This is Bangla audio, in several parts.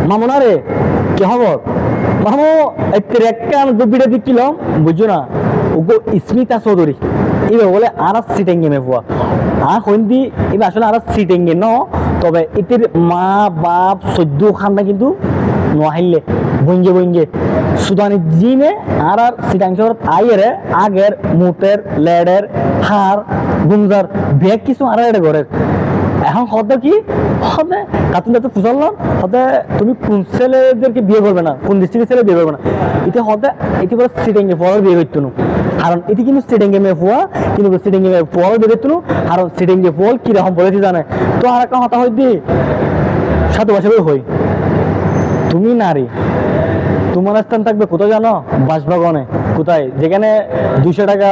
মামুনা রে কি খবর মামু একটা ভিডিও দেখছিলাম বুঝছো না ওগো স্মিতা চৌধুরী এবার বলে আর সিটেঙ্গে মেফুয়া আর হইন্দি এবার আসলে আর সিটেঙ্গে ন তবে এটির মা বাপ সদ্য খান্না কিন্তু নোয়াহিলে বইঙ্গে বইঙ্গে সুদানি জিনে আর সিটাংশর আইয়েরে আগের মুতের লেডের হার গুমজার বেগ কিছু আর এটা ঘরের এখন হতে কি হবে কাতুন যাতে ফুসাল্লাম হতে তুমি কোন ছেলেদেরকে বিয়ে করবে না কোন ডিস্ট্রিক্টের ছেলে বিয়ে করবে না এটা হতে এটি বলে সিটেঙ্গে ফল বিয়ে করতো না কারণ এটি কিন্তু সিটেঙ্গে মেয়ে ফুয়া কিন্তু সিটেঙ্গে মেয়ে ফল বিয়ে করতো না কারণ সিটেঙ্গে ফল কিরকম বলেছি জানে তো আর একটা হতা হয় দি 7 বছরের হই তুমি নারী তোমার স্থান থাকবে কোথায় জানো বাসবাগানে কোথায় যেখানে 200 টাকা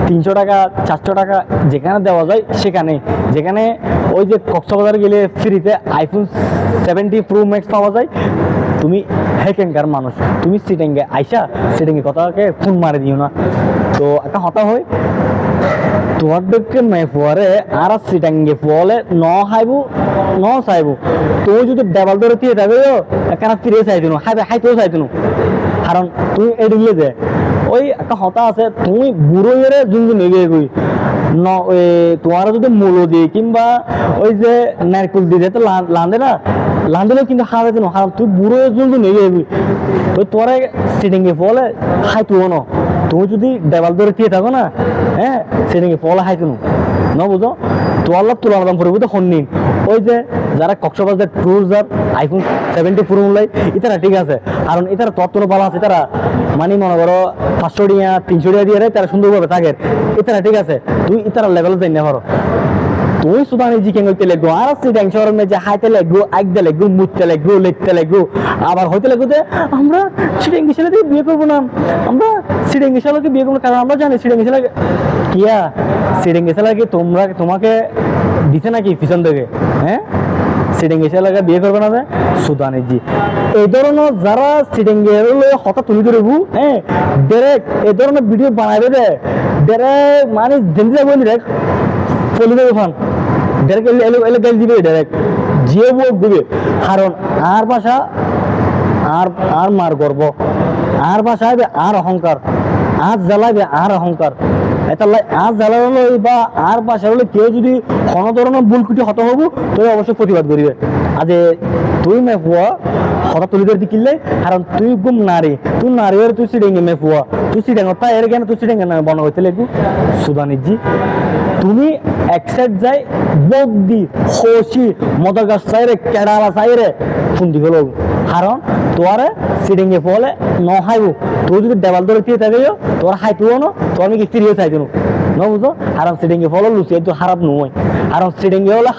300 টাকা 400 টাকা যেখানে দেওয়া যায় সেখানে যেখানে ওই যে কক্সবাজার গেলে ফ্রিতে আইফোন 70 প্রো ম্যাক্স পাওয়া যায় তুমি হেকেনকার মানুষ তুমি সিটেঙ্গে আইসা সিটেঙ্গে কথাকে ফোন মারি দিও না তো একটা হতা হয় তোমার দেখে মেয়ে ফুয়ারে আর সিটাঙ্গে ফুয়ালে ন হাইবু ন চাইবু তুমি যদি দেওয়াল ধরে দিয়ে যাবে এখানে ফিরে চাইতো না হাইতেও চাইতো না কারণ তুমি এড়িয়ে যে ওই একটা হতা আছে তুমি বুড়ো এরে জুন এগিয়ে গই ন তোমার যদি মূল দিয়ে কিংবা ওই যে নারকেল দিয়ে তো লান্দে না লান্দেলেও কিন্তু খাওয়া যেত না কারণ তুই বুড়ো জুন এগিয়ে গই ওই তোমার সিটিংয়ে ফলে খাইতো না তুমি যদি দেওয়াল ধরে দিয়ে থাকো না হ্যাঁ সিটিংয়ে ফলে খাইতো না বুঝো তোয়াল্লা তুলার দাম পড়বে তো হন্নিন ওই যে যারা কক্সবাজার ক্রুজার আইফোন 70 প্রো মূল্য ইতারা ঠিক আছে কারণ ইতারা তত্ত্ব ভালো আছে তারা মানে মনে করো 500 টাকা 300 টাকা দিয়ে তারা সুন্দরভাবে থাকে ইতারা ঠিক আছে তুই ইতারা লেভেল যাই না পারো তুই সুদানি জিকেন হইতে লাগবো আর সিডাং শহরের মেয়ে যে হাইতে লাগবো আইতে লাগবো মুততে লাগবো লেখতে লাগবো আবার হইতে লাগবো যে আমরা সিডাঙ্গি ছেলেকে বিয়ে করবো না আমরা সিডাঙ্গি ছেলেকে বিয়ে করবো কারণ আমরা জানি সিডাঙ্গি ছেলে কিয়া সিডাঙ্গি ছেলেকে তোমাকে দিছে নাকি পিছন থেকে হ্যাঁ সিডাঙ্গি ছেলেকে বিয়ে করবে না সুদানি জি এই ধরনের যারা সিডাঙ্গি হঠাৎ তুলি ধরবো হ্যাঁ ডাইরেক্ট এই ধরনের ভিডিও বানাবে দে ডাইরেক্ট মানে জেন্দি যাবো ডাইরেক্ট চলে যাবে ফান ডাইরেক্ট এলে গাল দিবে ডাইরেক্ট যে বুক দিবে কারণ আর ভাষা আর মার গর্ব আর ভাষা হবে আর অহংকার আজ জ্বালাবে আর অহংকার এটা আজ জ্বালানো বা আর ভাষা হলে কেউ যদি কোনো ধরনের ভুল কুটি হত হবো তুই অবশ্যই প্রতিবাদ করিবে আজ তুই মে ফুয়া হঠাৎ তুলি ধরে কিনলে কারণ তুই গুম নারী তুই নারী হয়ে তুই সিডেঙ্গে মে ফুয়া তুই সিডেঙ্গ তা এর কেন তুই সিডেঙ্গে না বন হইতে লাগবো সুদানিজি তুমি একসাইড যাই বদ্দি খসি মদর গাছ চাইরে কেডালা চাইরে ফুন্দি হলো কারণ তোয়ারে সিডিংয়ে ফলে ন হাইবো তুই যদি দেওয়াল ধরে দিয়ে থাকে তোর হাইতুও না তোর আমি কি ফিরিয়ে চাইতো ন বুঝো হারাম সিডিংয়ে ফলো লুচি একটু খারাপ নয় কারণ সিডিংয়ে হলে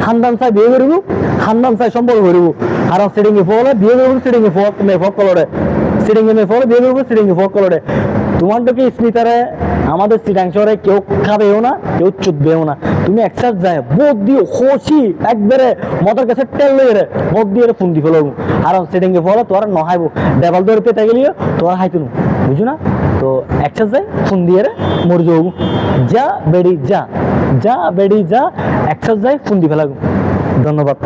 খানদান চাই বিয়ে করবো খানদান চাই সম্পর্ক করব কারণ সিডিংয়ে ফলে বিয়ে করবো সিডিংয়ে ফক কলরে সিডিংয়ে মে ফলে বিয়ে করবো সিডিংয়ে ফক কলরে তোমার তো কি স্মিতারে আমাদের সিটাংশরে কেউ খাবেও না কেউ চুদবেও না তুমি একসাথে যায় বোধ দিয়ে খসি একবারে মদের কাছে তেল লইয়ে রে বোধ দিয়ে ফোন দি ফেলো আর সিটিংয়ে ফলো তোর নহাইবো দেওয়াল ধরে পেতে গেলিও তোর হাইতো বুঝো না তো একসাথে যায় ফোন দিয়ে রে মরে যাবো যা বেড়ি যা একসাথে যায় ফোন দি ফেলাগো ধন্যবাদ।